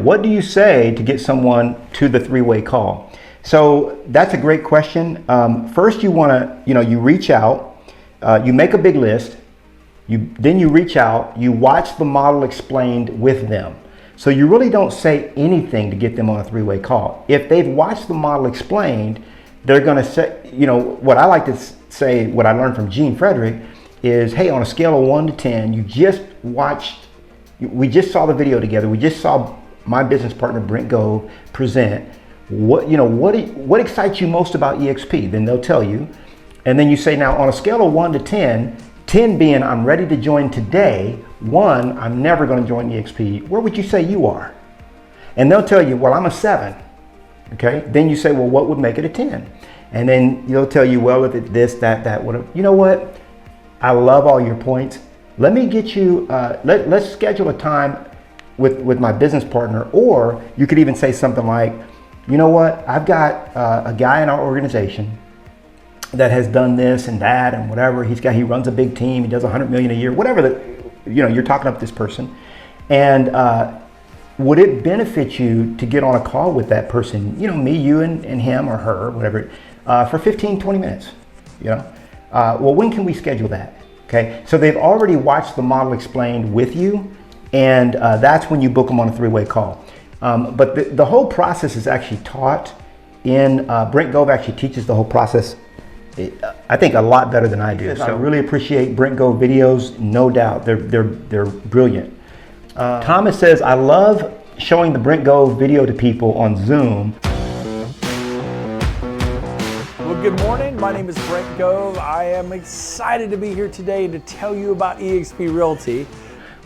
What do you say to get someone to the three-way call? So that's a great question. First, you want to, you reach out, you make a big list, then you reach out, you watch the model explained with them. So you really don't say anything to get them on a three-way call. If they've watched the model explained, they're going to say, what I like to say, what I learned from Gene Frederick is, hey, on a scale of 1 to 10, we just saw the video together. We just saw my business partner, Brent Gove, present. What excites you most about EXP? Then they'll tell you. And then you say, now on a scale of 1 to 10, 10 being I'm ready to join today, 1, I'm never going to join EXP. Where would you say you are? And they'll tell you, well, I'm a 7. Okay. Then you say, well, what would make it a 10? And then they'll tell you, well, if it this, that, whatever. You know what? I love all your points. Let me get you, let's schedule a time with my business partner. Or you could even say something like, you know what? I've got a guy in our organization that has done this and that and whatever. He runs a big team. He does 100 million a year, whatever you're talking up this person. And would it benefit you to get on a call with that person, me, you and him or her, whatever, for 15, 20 minutes, well, when can we schedule that? Okay. So they've already watched the model explained with you, and that's when you book them on a three-way call. But the whole process is actually taught in, Brent Gove actually teaches the whole process, I think, a lot better than I do. So I really appreciate Brent Gove videos, no doubt. They're brilliant. Thomas says, I love showing the Brent Gove video to people on Zoom. Well, good morning. My name is Brent Gove. I am excited to be here today to tell you about eXp Realty.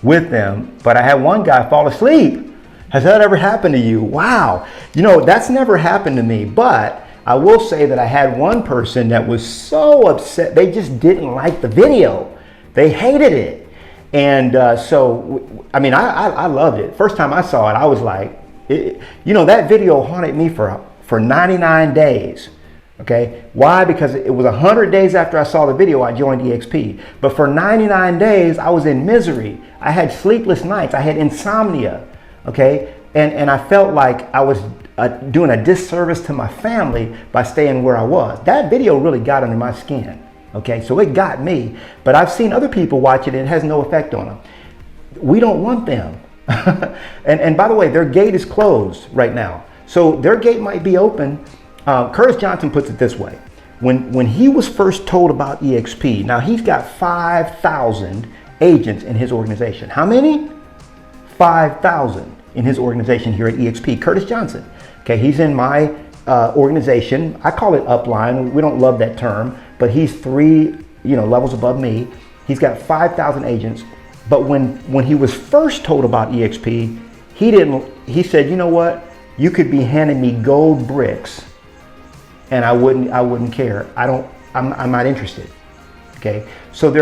With them, but I had one guy fall asleep. Has that ever happened to you? Wow. That's never happened to me, but I will say that I had one person that was so upset. They just didn't like the video. They hated it. And I loved it. First time I saw it, I was like, that video haunted me for 99 days. Okay. Why? Because it was 100 days after I saw the video, I joined EXP. But for 99 days, I was in misery. I had sleepless nights. I had insomnia. Okay. And I felt like I was doing a disservice to my family by staying where I was. That video really got under my skin. Okay. So it got me, but I've seen other people watch it and it has no effect on them. We don't want them. and by the way, their gate is closed right now. So their gate might be open. Curtis Johnson puts it this way. When he was first told about EXP, now he's got 5,000 agents in his organization. How many? 5,000 in his organization here at EXP. Curtis Johnson. Okay, he's in my organization. I call it upline. We don't love that term, but he's 3 levels above me. He's got 5,000 agents. But when he was first told about EXP, he said, you know what? You could be handing me gold bricks and I wouldn't care. I'm not interested. Okay. So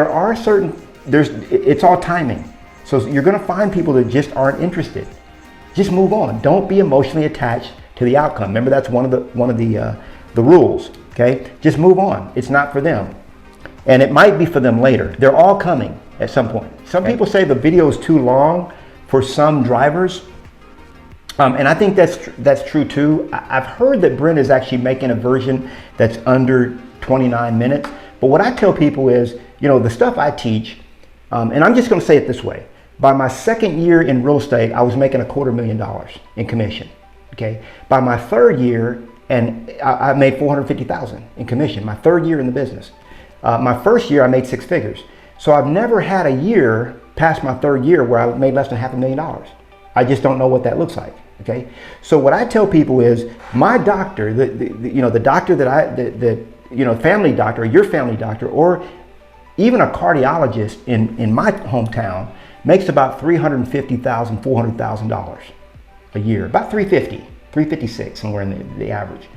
it's all timing. So you're going to find people that just aren't interested. Just move on. Don't be emotionally attached to the outcome. Remember, that's one of the rules. Okay. Just move on. It's not for them. And it might be for them later. They're all coming at some point. Some people say the video is too long for some drivers. And I think that's true too. I've heard that Brent is actually making a version that's under 29 minutes. But what I tell people is, the stuff I teach, and I'm just going to say it this way. By my second year in real estate, I was making $250,000 in commission. Okay. By my third year, and I made $450,000 in commission. My third year in the business. My first year, I made 6 figures. So I've never had a year past my third year where I made less than $500,000. I just don't know what that looks like. Okay. So what I tell people is my doctor, the doctor family doctor, or your family doctor, or even a cardiologist in my hometown makes about $350,000, $400,000 a year, about $350,000, $356,000, somewhere in the average.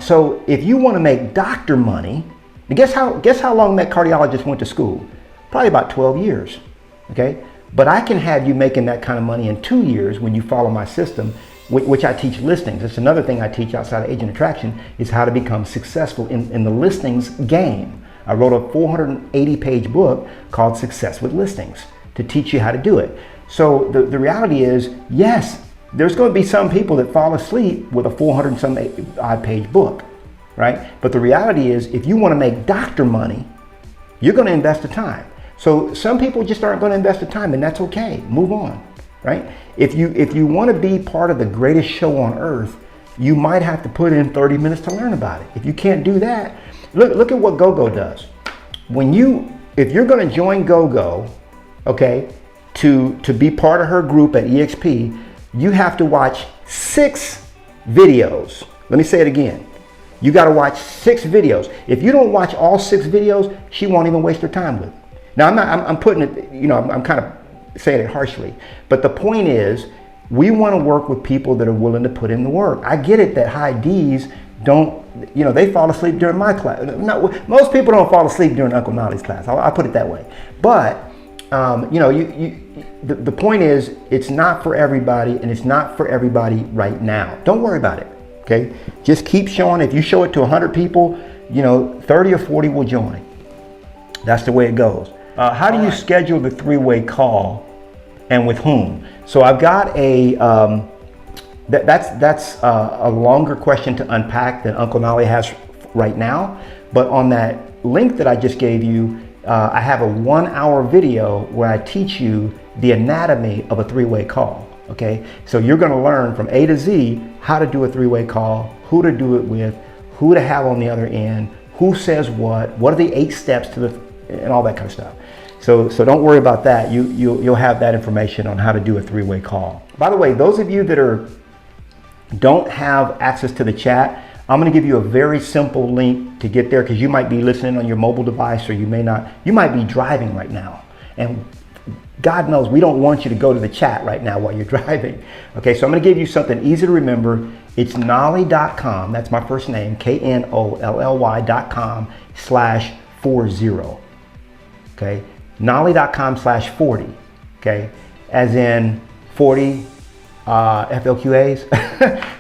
So if you want to make doctor money, guess how long that cardiologist went to school? Probably about 12 years. Okay. But I can have you making that kind of money in 2 years when you follow my system, which I teach listings. It's another thing I teach outside of agent attraction, is how to become successful in the listings game. I wrote a 480-page book called Success with Listings to teach you how to do it. So the reality is, yes, There's going to be some people that fall asleep with a 400 and some odd page book, right? But the reality is, if you want to make doctor money, you're going to invest the time. So some people just aren't going to invest the time, and that's okay. Move on, right? If you want to be part of the greatest show on earth, you might have to put in 30 minutes to learn about it. If you can't do that, look at what GoGo does. If you're going to join GoGo, okay, to be part of her group at EXP, you have to watch 6 videos. Let me say it again. You got to watch 6 videos. If you don't watch all 6 videos, she won't even waste her time with it. Now, I'm putting it, I'm kind of saying it harshly, but the point is, we want to work with people that are willing to put in the work. I get it that high D's don't, they fall asleep during my class. No, most people don't fall asleep during Uncle Knolly's class. I'll put it that way. But, the point is, it's not for everybody, and it's not for everybody right now. Don't worry about it, okay? Just keep showing. If you show it to 100 people, 30 or 40 will join. That's the way it goes. How do you schedule the 3-way call, and with whom? So I've got that's a longer question to unpack than Uncle Knolly has right now. But on that link that I just gave you, I have a 1-hour video where I teach you the anatomy of a 3-way call. Okay, so you're going to learn from A to Z how to do a 3-way call, who to do it with, who to have on the other end, who says what are the 8 steps to and all that kind of stuff. So don't worry about that. You'll have that information on how to do a 3-way call. By the way, those of you that don't have access to the chat, I'm going to give you a very simple link to get there, because you might be listening on your mobile device, or you might be driving right now. And God knows we don't want you to go to the chat right now while you're driving. Okay, so I'm going to give you something easy to remember. It's knolly.com. That's my first name, KNOLLY.com/40. Okay, knolly.com/40. Okay, as in 40 FLQAs.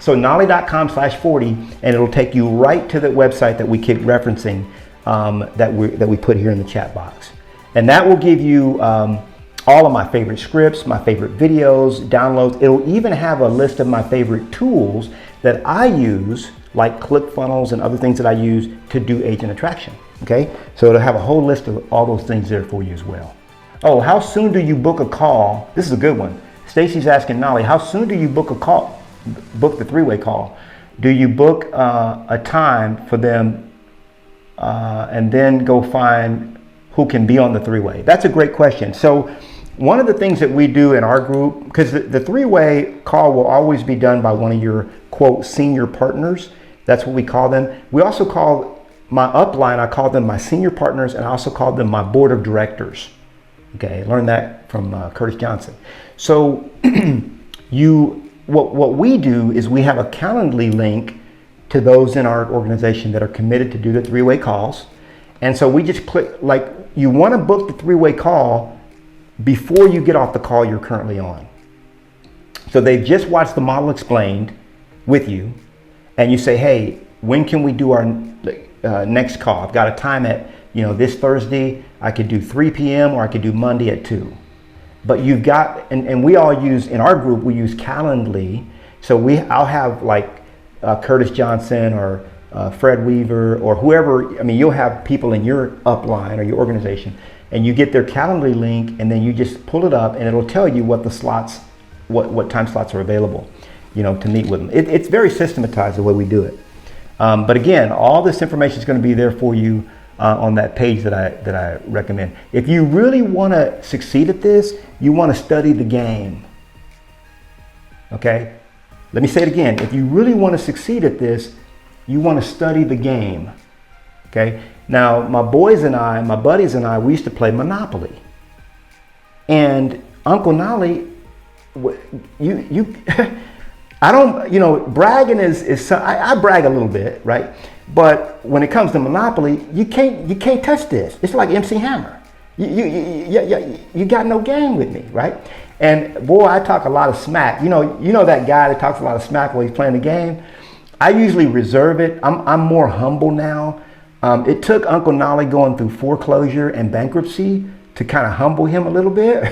So knolly.com/40, and it'll take you right to the website that we keep referencing, that we put here in the chat box. And that will give you all of my favorite scripts, my favorite videos, downloads. It'll even have a list of my favorite tools that I use, like ClickFunnels and other things that I use to do agent attraction. Okay, so it'll have a whole list of all those things there for you as well. Oh, how soon do you book a call? This is a good one. Stacy's asking Knolly, how soon do you book a call? Book the 3-way call. Do you book a time for them and then go find who can be on the 3-way? That's a great question. So one of the things that we do in our group, because the 3-way call will always be done by one of your, quote, senior partners. That's what we call them. We also call my upline, I call them my senior partners, and I also call them my board of directors. Okay, I learned that from Curtis Johnson. So what we do is we have a Calendly link to those in our organization that are committed to do the 3-way calls. And so we just click, like, you want to book the 3-way call before you get off the call you're currently on. So they've just watched the model explained with you, and you say, hey, when can we do our next call? I've got a time at, this Thursday. I could do 3 p.m. or I could do Monday at 2. But you've got, and we all use, in our group, we use Calendly. So I'll have like Curtis Johnson or Fred Weaver or whoever. I mean, you'll have people in your upline or your organization, and you get their Calendly link, and then you just pull it up, and it'll tell you what the slots, what time slots are available, to meet with them. It's very systematized the way we do it. But again, all this information is going to be there for you on that page that I recommend. If you really want to succeed at this, you want to study the game. Okay? Let me say it again. If you really want to succeed at this, you want to study the game. Okay? Now, my buddies and I, we used to play Monopoly. And Uncle Knolly, I don't, bragging is I brag a little bit, right? But when it comes to Monopoly, you can't touch this. It's like MC Hammer. You got no game with me, right? And boy, I talk a lot of smack. You know that guy that talks a lot of smack while he's playing the game. I usually reserve it. I'm more humble now. It took Uncle Knolly going through foreclosure and bankruptcy to kind of humble him a little bit,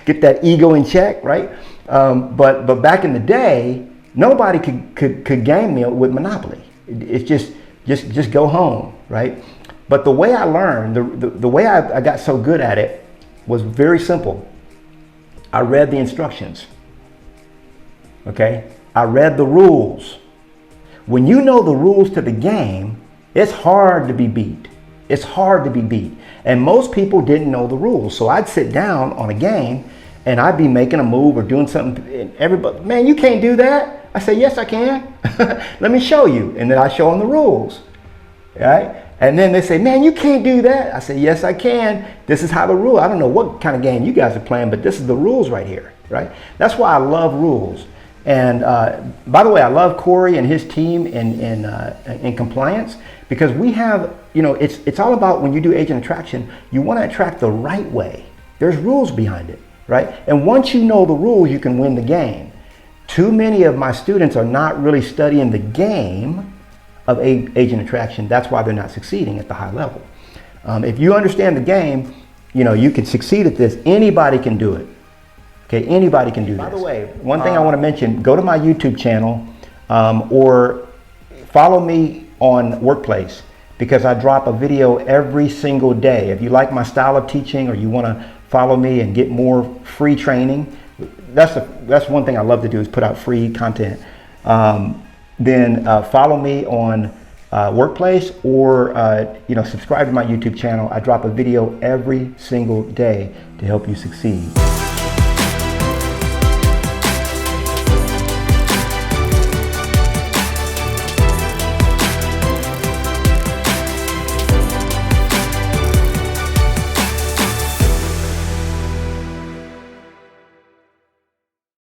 get that ego in check, right? But back in the day, nobody could game me with Monopoly. It's just go home, right? But the way I learned, the way I got so good at it was very simple. I read the instructions. Okay? I read the rules. When you know the rules to the game, it's hard to be beat. It's hard to be beat. And most people didn't know the rules. So I'd sit down on a game and I'd be making a move or doing something. And everybody, man, you can't do that. I say, yes, I can. Let me show you. And then I show them the rules. Right? And then they say, man, you can't do that. I say, yes, I can. This is how the rule. I don't know what kind of game you guys are playing, but this is the rules right here. Right? That's why I love rules. And by the way, I love Corey and his team in compliance, because we have, you know, it's all about when you do agent attraction, you want to attract the right way. There's rules behind it, right? And once you know the rules, you can win the game. Too many of my students are not really studying the game of agent attraction. That's why they're not succeeding at the high level. If you understand the game, you know, you can succeed at this. Anybody can do it. Okay, anybody can do this. By the way, one thing I want to mention, go to my YouTube channel or follow me on Workplace, because I drop a video every single day. If you like my style of teaching or you want to follow me and get more free training, that's one thing I love to do, is put out free content. Then follow me on Workplace, or you know, subscribe to my YouTube channel. I drop a video every single day to help you succeed.